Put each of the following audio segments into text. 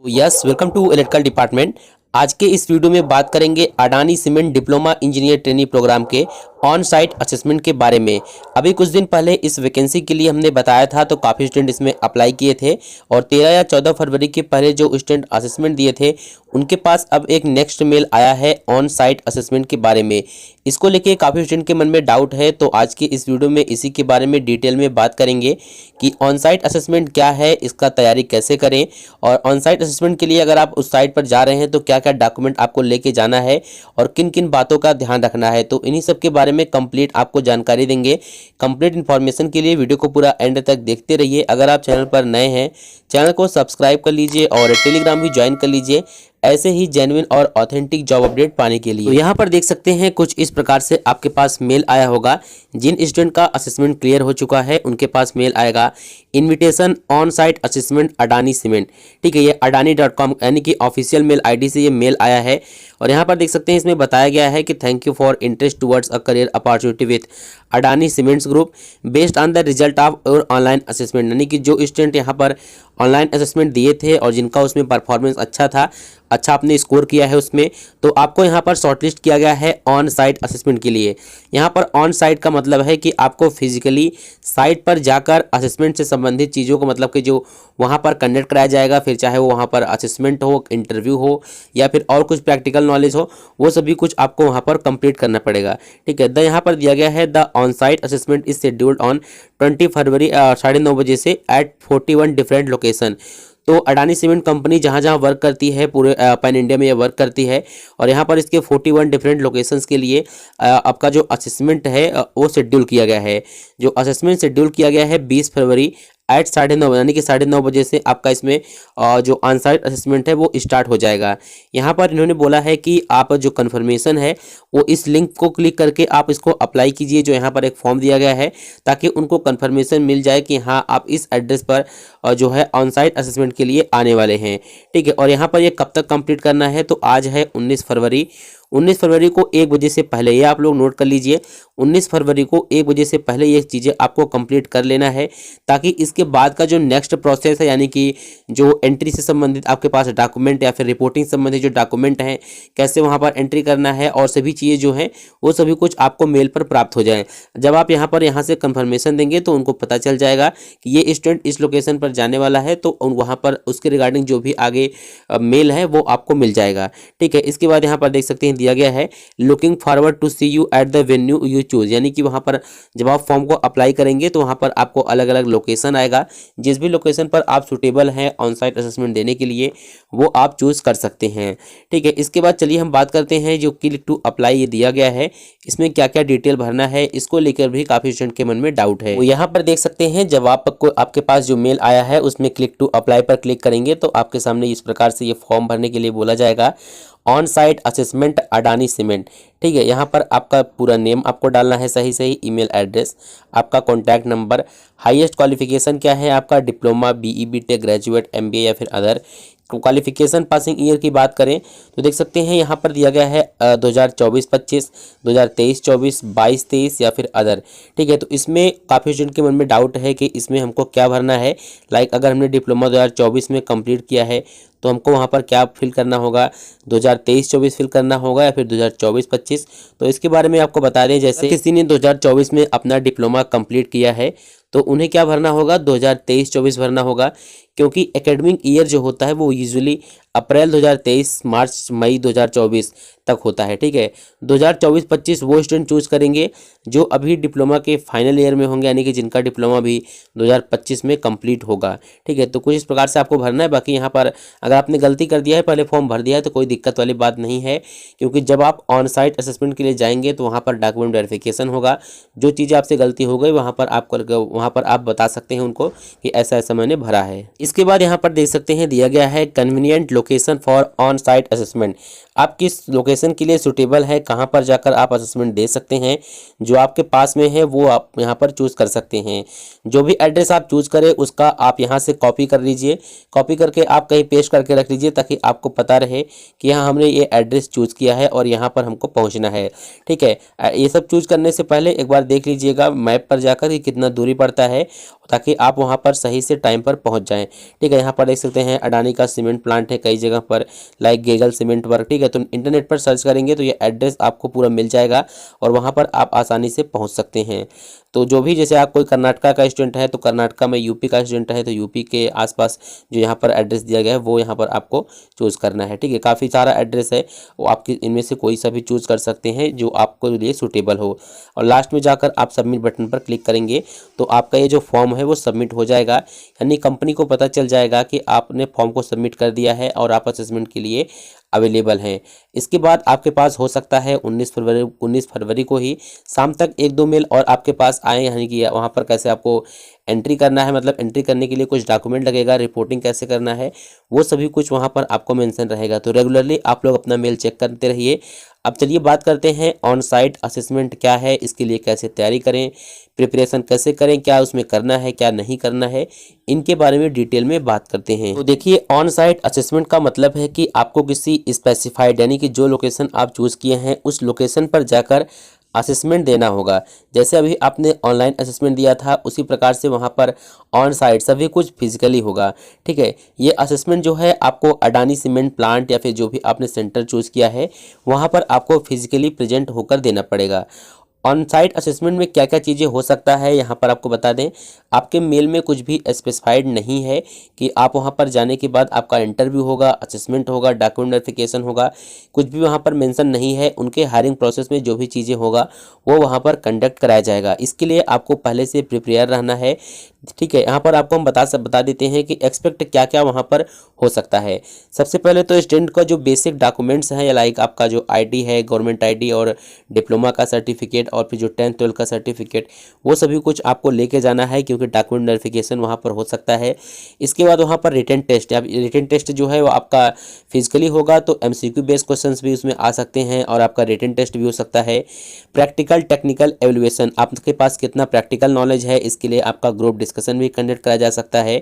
Yes, welcome to electrical department. आज के इस वीडियो में बात करेंगे Adani cement diploma engineer training programme के ऑन साइट असेसमेंट के बारे में। अभी कुछ दिन पहले इस वैकेंसी के लिए हमने बताया था, तो काफ़ी स्टूडेंट इसमें अप्लाई किए थे और 13 या 14 फरवरी के पहले जो स्टूडेंट असेसमेंट दिए थे उनके पास अब एक नेक्स्ट मेल आया है ऑन साइट असेसमेंट के बारे में। इसको लेके काफ़ी स्टूडेंट के मन में डाउट है, तो आज के इस वीडियो में इसी के बारे में डिटेल में बात करेंगे कि ऑन साइट असेसमेंट क्या है, इसका तैयारी कैसे करें और ऑन साइट असेसमेंट के लिए अगर आप उस साइट पर जा रहे हैं तो क्या क्या डॉक्यूमेंट आपको लेके जाना है और किन किन बातों का ध्यान रखना है। तो इन्हीं सब के बारे में कंप्लीट आपको जानकारी देंगे। कंप्लीट इन्फॉर्मेशन के लिए वीडियो को पूरा एंड तक देखते रहिए। अगर आप चैनल पर नए हैं, चैनल को सब्सक्राइब कर लीजिए और टेलीग्राम भी ज्वाइन कर लीजिए ऐसे ही जेन्युइन और ऑथेंटिक जॉब अपडेट पाने के लिए। तो यहाँ पर देख सकते हैं कुछ इस प्रकार से आपके पास मेल आया होगा। जिन स्टूडेंट का असेसमेंट क्लियर हो चुका है उनके पास मेल आएगा, invitation on site assessment Adani cement. ठीक है, ये adani.com यानी कि ऑफिशियल मेल आईडी से ये मेल आया है। और यहाँ पर देख सकते हैं इसमें बताया गया है कि thank you for interest towards a career opportunity with Adani cements group based on the result of your online assessment. यानी कि जो स्टूडेंट यहाँ पर ऑनलाइन असेसमेंट दिए थे और जिनका उसमें परफॉर्मेंस अच्छा था, अच्छा आपने स्कोर किया है उसमें, तो आपको यहाँ पर शॉर्टलिस्ट किया गया है ऑन साइट असेसमेंट के लिए। यहाँ पर ऑन साइट का मतलब है कि आपको फिजिकली साइट पर जाकर असेसमेंट से संबंधित चीज़ों को, मतलब कि जो वहाँ पर कंडक्ट कराया जाएगा, फिर चाहे वो वहाँ पर असेसमेंट हो, इंटरव्यू हो या फिर और कुछ प्रैक्टिकल नॉलेज हो, वो सभी कुछ आपको वहाँ पर कंप्लीट करना पड़ेगा। ठीक है, यहाँ पर दिया गया है the on site assessment is scheduled on 20 फरवरी 9:30 बजे से एट 41 डिफरेंट लोकेशन। तो अडानी सीमेंट कंपनी जहाँ जहाँ वर्क करती है पूरे पैन इंडिया में ये वर्क करती है और यहाँ पर इसके 41 डिफरेंट लोकेशंस के लिए आपका जो असेसमेंट है वो शेड्यूल किया गया है। जो असेसमेंट शेड्यूल किया गया है 20 फरवरी एट 9:30 यानी कि 9:30 बजे से आपका इसमें जो ऑन साइट असेसमेंट है वो स्टार्ट हो जाएगा। यहाँ पर इन्होंने बोला है कि आप जो कन्फर्मेशन है वो इस लिंक को क्लिक करके आप इसको अप्लाई कीजिए, जो यहाँ पर एक फॉर्म दिया गया है, ताकि उनको कन्फर्मेशन मिल जाए कि हाँ आप इस एड्रेस पर जो है ऑन साइट असेसमेंट के लिए आने वाले हैं। ठीक है, और यहाँ पर ये कब तक कंप्लीट करना है, तो आज है 19 फरवरी। 19 फरवरी को 1 बजे से पहले, ये आप लोग नोट कर लीजिए, 19 फरवरी को 1 बजे से पहले ये चीज़ें आपको कंप्लीट कर लेना है, ताकि इसके बाद का जो नेक्स्ट प्रोसेस है, यानी कि जो एंट्री से संबंधित आपके पास डॉक्यूमेंट या फिर रिपोर्टिंग संबंधित जो डॉक्यूमेंट हैं, कैसे वहाँ पर एंट्री करना है और सभी चीज़ें जो हैं वो सभी कुछ आपको मेल पर प्राप्त हो जाए। जब आप यहाँ से कन्फर्मेशन देंगे तो उनको पता चल जाएगा कि ये स्टूडेंट इस लोकेशन पर जाने वाला है, तो वहाँ पर उसके रिगार्डिंग जो भी आगे मेल है वो आपको मिल जाएगा। ठीक है, इसके बाद यहाँ पर देख सकते हैं दिया गया है looking forward to see you at the venue you choose. यानी कि वहाँ पर जब आप फॉर्म को अप्लाई करेंगे तो वहाँ पर आपको अलग अलग लोकेशन आएगा, जिस भी लोकेशन पर आप सुटेबल हैं ऑन साइट असेसमेंट देने के लिए वो आप चूज कर सकते हैं। ठीक है, इसके बाद चलिए हम बात करते हैं जो क्लिक टू अप्लाई ये दिया गया है, इसमें क्या क्या डिटेल भरना है, इसको लेकर भी काफी स्टूडेंट के मन में डाउट है। तो यहाँ पर देख सकते हैं जब आपके पास जो मेल आया है उसमें क्लिक टू अप्लाई पर क्लिक करेंगे तो आपके सामने इस प्रकार से ये फॉर्म भरने के लिए बोला जाएगा, on site assessment Adani cement. ठीक है, यहाँ पर आपका पूरा नेम आपको डालना है, सही सही ईमेल एड्रेस, आपका कॉन्टैक्ट नंबर, हाईएस्ट क्वालिफिकेशन क्या है आपका, diploma, BE, BTech, graduate, MBA या फिर अदर। क्वालिफिकेशन पासिंग ईयर की बात करें तो देख सकते हैं यहाँ पर दिया गया है 2024-25, 2023-24, 22-23 या फिर अदर। ठीक है, तो इसमें काफ़ी स्टूडेंट के मन में डाउट है कि इसमें हमको क्या भरना है। लाइक अगर हमने डिप्लोमा 2024 में कंप्लीट किया है तो हमको वहाँ पर क्या फिल करना होगा, 2023-24 फिल करना होगा या फिर 2024-25। तो इसके बारे में आपको बता दें, जैसे किसी ने 2024 में अपना डिप्लोमा कंप्लीट किया है तो उन्हें क्या भरना होगा, 2023-24 भरना होगा, क्योंकि एकेडमिक ईयर जो होता है वो यूजुअली अप्रैल 2023 मार्च मई 2024 तक होता है। ठीक है, 2024-25 वो स्टूडेंट चूज करेंगे जो अभी डिप्लोमा के फाइनल ईयर में होंगे, यानी कि जिनका डिप्लोमा भी 2025 में कंप्लीट होगा। ठीक है, तो कुछ इस प्रकार से आपको भरना है। बाकी यहाँ पर अगर आपने गलती कर दिया है, पहले फॉर्म भर दिया है, तो कोई दिक्कत वाली बात नहीं है, क्योंकि जब आप ऑन साइट असेसमेंट के लिए जाएंगे तो वहाँ पर डॉक्यूमेंट वेरिफिकेशन होगा। जो चीज़ें आपसे गलती हो गई वहाँ पर आप बता सकते हैं उनको कि ऐसा ऐसा मैंने भरा है। इसके बाद यहाँ पर देख सकते हैं दिया गया है convenient location for on site assessment. आप किस लोकेशन के लिए सूटेबल है, कहाँ पर जाकर आप असेसमेंट दे सकते हैं, जो आपके पास में है वो आप यहाँ पर चूज़ कर सकते हैं। जो भी एड्रेस आप चूज़ करें उसका आप यहाँ से कॉपी कर लीजिए, कॉपी करके आप कहीं पेस्ट करके रख लीजिए ताकि आपको पता रहे कि हाँ हमने ये एड्रेस चूज़ किया है और यहाँ पर हमको पहुँचना है। ठीक है, ये सब चूज़ करने से पहले एक बार देख लीजिएगा मैप पर जाकर कि कितना दूरी पड़ता है, ताकि आप वहाँ पर सही से टाइम पर पहुँच जाएँ। ठीक है, यहाँ पर देख सकते हैं अडानी का सीमेंट प्लांट है कई जगह पर, लाइक गेगल सीमेंट वर्क। ठीक है, तो इंटरनेट पर सर्च करेंगे तो ये एड्रेस आपको पूरा मिल जाएगा और वहाँ पर आप आसानी से पहुँच सकते हैं। तो जो भी, जैसे आप कोई कर्नाटका का स्टूडेंट है तो कर्नाटका में, यूपी का स्टूडेंट है तो यूपी के आसपास जो यहाँ पर एड्रेस दिया गया है वो यहाँ पर आपको चूज़ करना है। ठीक है, काफ़ी सारा एड्रेस है, वो आपकी इनमें से कोई सा भी चूज़ कर सकते हैं जो आपको लिए सूटेबल हो। और लास्ट में जाकर आप सबमिट बटन पर क्लिक करेंगे तो आपका ये जो फॉर्म है वो सबमिट हो जाएगा, यानी कंपनी को पता चल जाएगा कि आपने फॉर्म को सबमिट कर दिया है और आप असेसमेंट के लिए अवेलेबल हैं। इसके बाद आपके पास हो सकता है 19 फरवरी को ही शाम तक 1-2 मेल और आपके पास आए, यानी कि वहाँ पर कैसे आपको एंट्री करना है, मतलब एंट्री करने के लिए कुछ डॉक्यूमेंट लगेगा, रिपोर्टिंग कैसे करना है, वो सभी कुछ वहाँ पर आपको मेंशन रहेगा। तो रेगुलरली आप लोग अपना मेल चेक करते रहिए। अब चलिए बात करते हैं ऑन साइट असेसमेंट क्या है, इसके लिए कैसे तैयारी करें, प्रिपरेशन कैसे करें, क्या उसमें करना है क्या नहीं करना है, इनके बारे में डिटेल में बात करते हैं। तो देखिए, ऑन साइट असेसमेंट का मतलब है कि आपको किसी स्पेसिफाइड, यानी कि जो लोकेशन आप चूज़ किए हैं उस लोकेशन पर जाकर असेसमेंट देना होगा। जैसे अभी आपने ऑनलाइन असेसमेंट दिया था उसी प्रकार से वहाँ पर ऑन साइट सभी कुछ फिजिकली होगा। ठीक है, ये असेसमेंट जो है आपको अडानी सीमेंट प्लांट या फिर जो भी आपने सेंटर चूज़ किया है वहाँ पर आपको फिजिकली प्रेजेंट होकर देना पड़ेगा। ऑन साइट असेसमेंट में क्या क्या चीज़ें हो सकता है यहाँ पर आपको बता दें, आपके मेल में कुछ भी स्पेसिफाइड नहीं है कि आप वहाँ पर जाने के बाद आपका इंटरव्यू होगा, असेसमेंट होगा, डॉक्यूमेंट वेरिफिकेशन होगा, कुछ भी वहाँ पर मेंशन नहीं है। उनके हायरिंग प्रोसेस में जो भी चीज़ें होगा वो वहाँ पर कंडक्ट कराया जाएगा। इसके लिए आपको पहले से प्रिपेयर रहना है। ठीक है, यहाँ पर आपको हम बता देते हैं कि एक्सपेक्ट क्या क्या वहाँ पर हो सकता है। सबसे पहले तो स्टूडेंट का जो बेसिक डॉक्यूमेंट्स हैं, लाइक आपका जो आईडी है, गवर्नमेंट आईडी और डिप्लोमा का सर्टिफिकेट और फिर जो 10th-12th का सर्टिफिकेट, वो सभी कुछ आपको लेके जाना है क्योंकि डॉक्यूमेंट वेरिफिकेशन वहाँ पर हो सकता है। इसके बाद वहाँ पर रिटन टेस्ट, अब रिटन टेस्ट जो है वो आपका फिजिकली होगा तो MCQ बेस्ड क्वेश्चंस भी उसमें आ सकते हैं और आपका रिटन टेस्ट भी हो सकता है। प्रैक्टिकल टेक्निकल एवेल्युएशन, आपके पास कितना प्रैक्टिकल नॉलेज है इसके लिए आपका ग्रुप डिस्कशन भी कंडक्ट करा जा सकता है।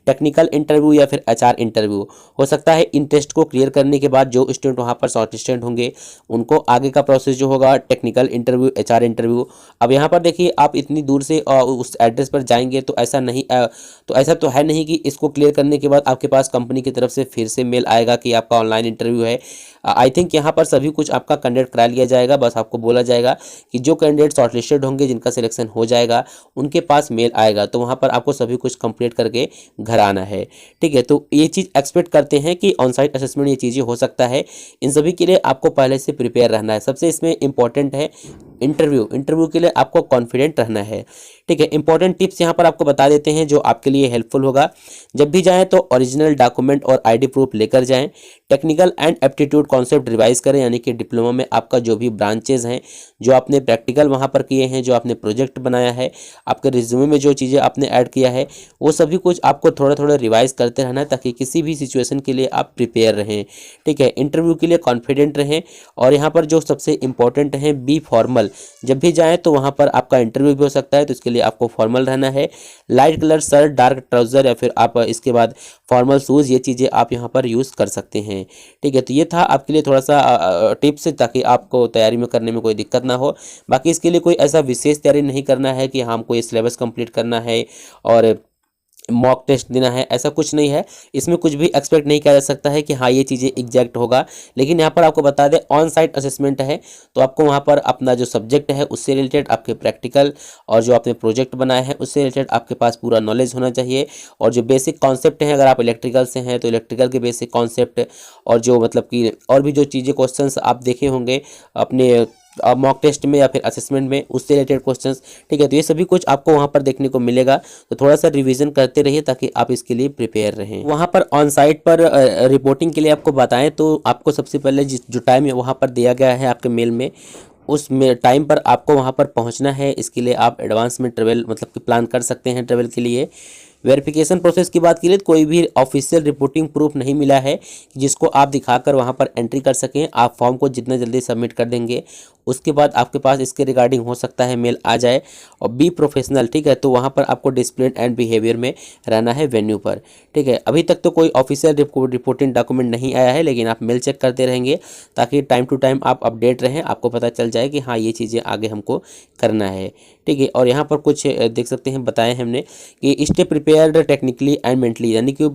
टेक्निकल इंटरव्यू या फिर HR इंटरव्यू हो सकता है। इन टेस्ट को क्लियर करने के बाद जो स्टूडेंट वहाँ पर शॉर्ट लिस्टेड होंगे उनको आगे का प्रोसेस जो होगा टेक्निकल इंटरव्यू, HR इंटरव्यू। अब यहाँ पर देखिए, आप इतनी दूर से उस एड्रेस पर जाएंगे तो ऐसा तो है नहीं कि इसको क्लियर करने के बाद आपके पास कंपनी की तरफ से फिर से मेल आएगा कि आपका ऑनलाइन इंटरव्यू है। आई थिंक यहाँ पर सभी कुछ आपका कंडक्ट करा लिया जाएगा। बस आपको बोला जाएगा कि जो कैंडिडेट शॉर्टलिस्टेड होंगे, जिनका सिलेक्शन हो जाएगा, उनके पास मेल आएगा तो वहाँ पर आपको सभी कुछ कंप्लीट करके घर आना है। ठीक है, तो ये चीज़ एक्सपेक्ट करते हैं कि ऑन साइट असेसमेंट ये चीज़ें हो सकता है। इन सभी के लिए आपको पहले से प्रिपेयर रहना है। सबसे इसमें इंपॉर्टेंट है इंटरव्यू के लिए आपको कॉन्फिडेंट रहना है। ठीक है, इंपॉर्टेंट टिप्स यहाँ पर आपको बता देते हैं जो आपके लिए हेल्पफुल होगा। जब भी जाएं तो ओरिजिनल डॉक्यूमेंट और ID प्रूफ लेकर जाएं। Technical and aptitude concept revise करें, यानी कि डिप्लोमा में आपका जो भी ब्रांचेज हैं, जो आपने प्रैक्टिकल वहाँ पर किए हैं, जो आपने प्रोजेक्ट बनाया है, आपके रिज्यूमे में जो चीज़ें आपने ऐड किया है, वो सभी कुछ आपको थोड़ा थोड़ा रिवाइज करते रहना है ताकि किसी भी सिचुएशन के लिए आप प्रिपेयर रहें। ठीक है, इंटरव्यू के लिए कॉन्फिडेंट रहें। और यहाँ पर जो सबसे इंपॉर्टेंट है, बी फॉर्मल। जब भी जाएँ तो वहाँ पर आपका इंटरव्यू भी हो सकता है, तो इसके लिए आपको फॉर्मल रहना है। Light colour shirt, dark trouser या फिर आप इसके बाद फॉर्मल शूज़, ये चीज़ें आप यहाँ पर यूज़ कर सकते हैं। ठीक है, तो ये था आपके लिए थोड़ा सा टिप्स ताकि आपको तैयारी में करने में कोई दिक्कत ना हो। बाकी इसके लिए कोई ऐसा विशेष तैयारी नहीं करना है कि हाँ हमको ये सिलेबस कंप्लीट करना है और मॉक टेस्ट देना है, ऐसा कुछ नहीं है। इसमें कुछ भी एक्सपेक्ट नहीं किया जा सकता है कि हाँ ये चीज़ें एग्जैक्ट होगा। लेकिन यहाँ पर आपको बता दें, ऑन साइट असेसमेंट है तो आपको वहाँ पर अपना जो सब्जेक्ट है उससे रिलेटेड, आपके प्रैक्टिकल और जो आपने प्रोजेक्ट बनाया है उससे रिलेटेड आपके पास पूरा नॉलेज होना चाहिए। और जो बेसिक कॉन्सेप्ट हैं, अगर आप इलेक्ट्रिकल से हैं तो इलेक्ट्रिकल के बेसिक कॉन्सेप्ट, और जो मतलब कि और भी जो चीज़ें क्वेश्चंस आप देखे होंगे अपने मॉक टेस्ट में या फिर असेसमेंट में, उससे रिलेटेड क्वेश्चंस। ठीक है, तो ये सभी कुछ आपको वहाँ पर देखने को मिलेगा, तो थोड़ा सा रिवीजन करते रहिए ताकि आप इसके लिए प्रिपेयर रहें। वहाँ पर ऑन साइट पर रिपोर्टिंग के लिए आपको बताएं तो आपको सबसे पहले जो टाइम वहाँ पर दिया गया है आपके मेल में, उस टाइम पर आपको वहाँ पर पहुँचना है। इसके लिए आप एडवांस में ट्रेवल मतलब कि प्लान कर सकते हैं ट्रेवल के लिए। वेरिफिकेशन प्रोसेस की बात की तो कोई भी ऑफिशियल रिपोर्टिंग प्रूफ नहीं मिला है जिसको आप दिखाकर वहाँ पर एंट्री कर सकें। आप फॉर्म को जितना जल्दी सबमिट कर देंगे उसके बाद आपके पास इसके रिगार्डिंग हो सकता है मेल आ जाए। और बी प्रोफेशनल, ठीक है, तो वहाँ पर आपको डिसिप्लिन एंड बिहेवियर में रहना है वेन्यू पर, ठीक है। अभी तक तो कोई ऑफिशियल रिपोर्टिंग डॉक्यूमेंट नहीं आया है, लेकिन आप मेल चेक करते रहेंगे ताकि टाइम टू टाइम आप अपडेट रहें, आपको पता चल जाए कि हाँ ये चीज़ें आगे हमको करना है, ठीक है। और यहाँ पर कुछ देख सकते हैं बताए हमने कि stay prepared technically and mentally, यानी कि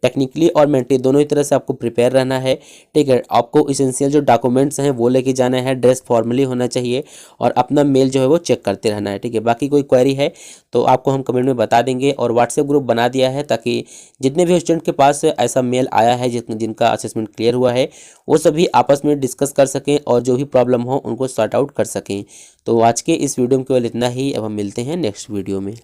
टेक्निकली और मेंटली दोनों ही तरह से आपको प्रिपेयर रहना है, ठीक है। आपको इसेंशियल जो डॉक्यूमेंट्स हैं वो लेके जाना है, ड्रेस फॉर्मली होना चाहिए और अपना मेल जो है वो चेक करते रहना है, ठीक है। बाकी कोई क्वेरी है तो आपको हम कमेंट में बता देंगे। और व्हाट्सएप ग्रुप बना दिया है ताकि जितने भी स्टूडेंट के पास ऐसा मेल आया है जिनका असेसमेंट क्लियर हुआ है वो सभी आपस में डिस्कस कर सकें और जो भी प्रॉब्लम हो उनको सॉर्ट आउट कर सकें। तो आज के इस वीडियो में केवल इतना ही। अब हम मिलते हैं नेक्स्ट वीडियो में।